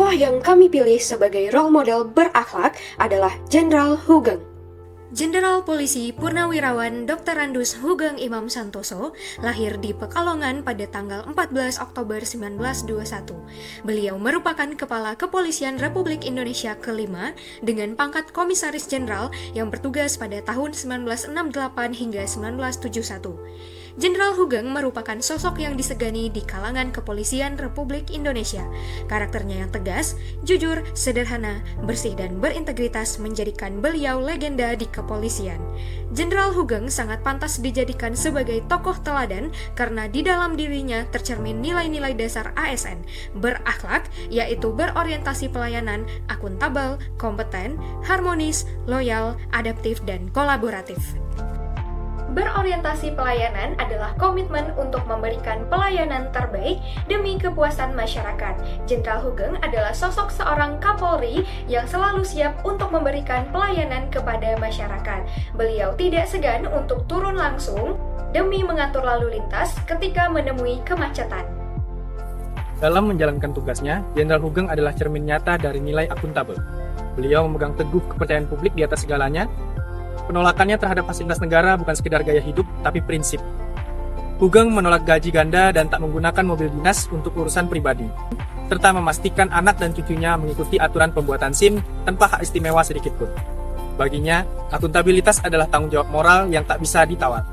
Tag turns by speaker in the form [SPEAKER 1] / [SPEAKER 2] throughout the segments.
[SPEAKER 1] Tokoh yang kami pilih sebagai role model berakhlak adalah Jenderal Hugeng. Jenderal Polisi Purnawirawan Dr. Randus Hugeng Imam Santoso lahir di Pekalongan pada tanggal 14 Oktober 1921. Beliau merupakan Kepala Kepolisian Republik Indonesia kelima dengan pangkat Komisaris Jenderal yang bertugas pada tahun 1968 hingga 1971. Jenderal Hugeng merupakan sosok yang disegani di kalangan kepolisian Republik Indonesia. Karakternya yang tegas, jujur, sederhana, bersih dan berintegritas menjadikan beliau legenda di kepolisian. Jenderal Hugeng sangat pantas dijadikan sebagai tokoh teladan karena di dalam dirinya tercermin nilai-nilai dasar ASN, berakhlak, yaitu berorientasi pelayanan, akuntabel, kompeten, harmonis, loyal, adaptif, dan kolaboratif. Berorientasi pelayanan adalah komitmen untuk memberikan pelayanan terbaik demi kepuasan masyarakat. Jenderal Hugeng adalah sosok seorang Kapolri yang selalu siap untuk memberikan pelayanan kepada masyarakat. Beliau tidak segan untuk turun langsung demi mengatur lalu lintas ketika menemui kemacetan.
[SPEAKER 2] Dalam menjalankan tugasnya, Jenderal Hugeng adalah cermin nyata dari nilai akuntabel. Beliau memegang teguh kepercayaan publik di atas segalanya. Penolakannya terhadap fasilitas negara bukan sekedar gaya hidup, tapi prinsip. Hugeng menolak gaji ganda dan tak menggunakan mobil dinas untuk urusan pribadi, serta memastikan anak dan cucunya mengikuti aturan pembuatan SIM tanpa hak istimewa sedikitpun. Baginya, akuntabilitas adalah tanggung jawab moral yang tak bisa ditawar.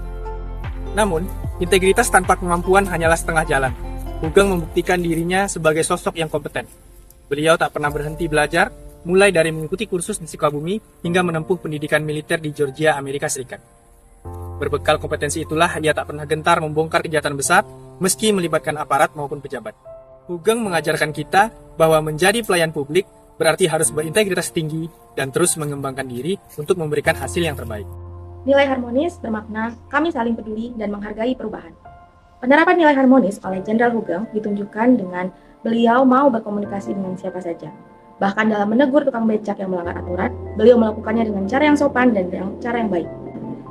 [SPEAKER 2] Namun, integritas tanpa kemampuan hanyalah setengah jalan. Hugeng membuktikan dirinya sebagai sosok yang kompeten. Beliau tak pernah berhenti belajar, mulai dari mengikuti kursus di Sukabumi hingga menempuh pendidikan militer di Georgia, Amerika Serikat. Berbekal kompetensi itulah ia tak pernah gentar membongkar kejahatan besar meski melibatkan aparat maupun pejabat. Hugeng mengajarkan kita bahwa menjadi pelayan publik berarti harus berintegritas tinggi dan terus mengembangkan diri untuk memberikan hasil yang terbaik.
[SPEAKER 3] Nilai harmonis bermakna kami saling peduli dan menghargai perubahan. Penerapan nilai harmonis oleh Jenderal Hugeng ditunjukkan dengan beliau mau berkomunikasi dengan siapa saja. Bahkan dalam menegur tukang becak yang melanggar aturan, beliau melakukannya dengan cara yang sopan dan dengan cara yang baik.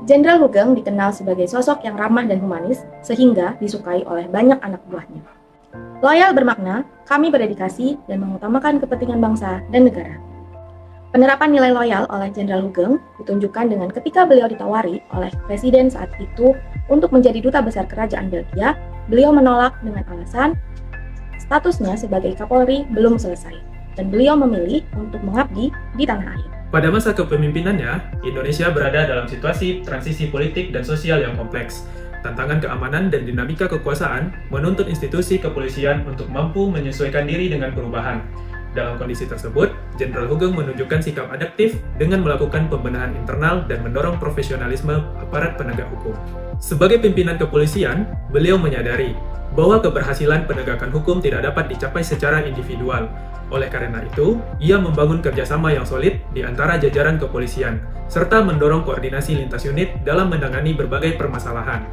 [SPEAKER 3] Jenderal Hugeng dikenal sebagai sosok yang ramah dan humanis, sehingga disukai oleh banyak anak buahnya. Loyal bermakna, kami berdedikasi dan mengutamakan kepentingan bangsa dan negara. Penerapan nilai loyal oleh Jenderal Hugeng ditunjukkan dengan ketika beliau ditawari oleh Presiden saat itu untuk menjadi duta besar kerajaan Belgia, beliau menolak dengan alasan statusnya sebagai Kapolri belum selesai. Dan beliau memilih untuk mengabdi di tanah air.
[SPEAKER 4] Pada masa kepemimpinannya, Indonesia berada dalam situasi transisi politik dan sosial yang kompleks. Tantangan keamanan dan dinamika kekuasaan menuntut institusi kepolisian untuk mampu menyesuaikan diri dengan perubahan. Dalam kondisi tersebut, Jenderal Hugeng menunjukkan sikap adaptif dengan melakukan pembenahan internal dan mendorong profesionalisme aparat penegak hukum. Sebagai pimpinan kepolisian, beliau menyadari bahwa keberhasilan penegakan hukum tidak dapat dicapai secara individual. Oleh karena itu, ia membangun kerjasama yang solid di antara jajaran kepolisian, serta mendorong koordinasi lintas unit dalam menangani berbagai permasalahan.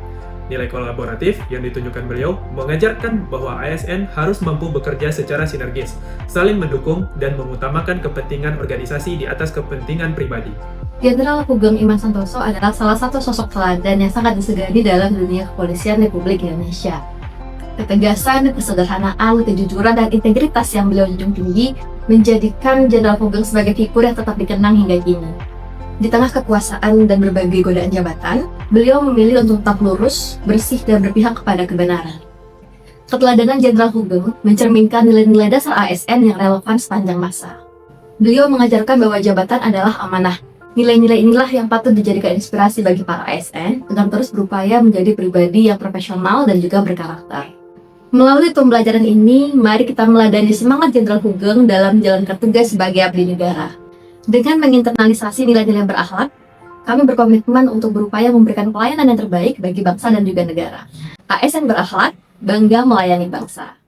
[SPEAKER 4] Nilai kolaboratif yang ditunjukkan beliau mengajarkan bahwa ASN harus mampu bekerja secara sinergis, saling mendukung, dan mengutamakan kepentingan organisasi di atas kepentingan pribadi.
[SPEAKER 5] Jenderal Hugeng Imam Santoso adalah salah satu sosok teladan yang sangat disegani dalam dunia kepolisian Republik Indonesia. Ketegasan, kesederhanaan, kejujuran, dan integritas yang beliau junjung tinggi menjadikan Jenderal Hugeng sebagai figur yang tetap dikenang hingga kini. Di tengah kekuasaan dan berbagai godaan jabatan, beliau memilih untuk tetap lurus, bersih, dan berpihak kepada kebenaran. Keteladanan Jenderal Hugeng mencerminkan nilai-nilai dasar ASN yang relevan sepanjang masa. Beliau mengajarkan bahwa jabatan adalah amanah. Nilai-nilai inilah yang patut dijadikan inspirasi bagi para ASN agar terus berupaya menjadi pribadi yang profesional dan juga berkarakter. Melalui pembelajaran ini, mari kita meladani semangat Jenderal Hugeng dalam menjalankan tugas sebagai abdi negara. Dengan menginternalisasi nilai-nilai berakhlak, kami berkomitmen untuk berupaya memberikan pelayanan yang terbaik bagi bangsa dan juga negara. ASN berakhlak, bangga melayani bangsa.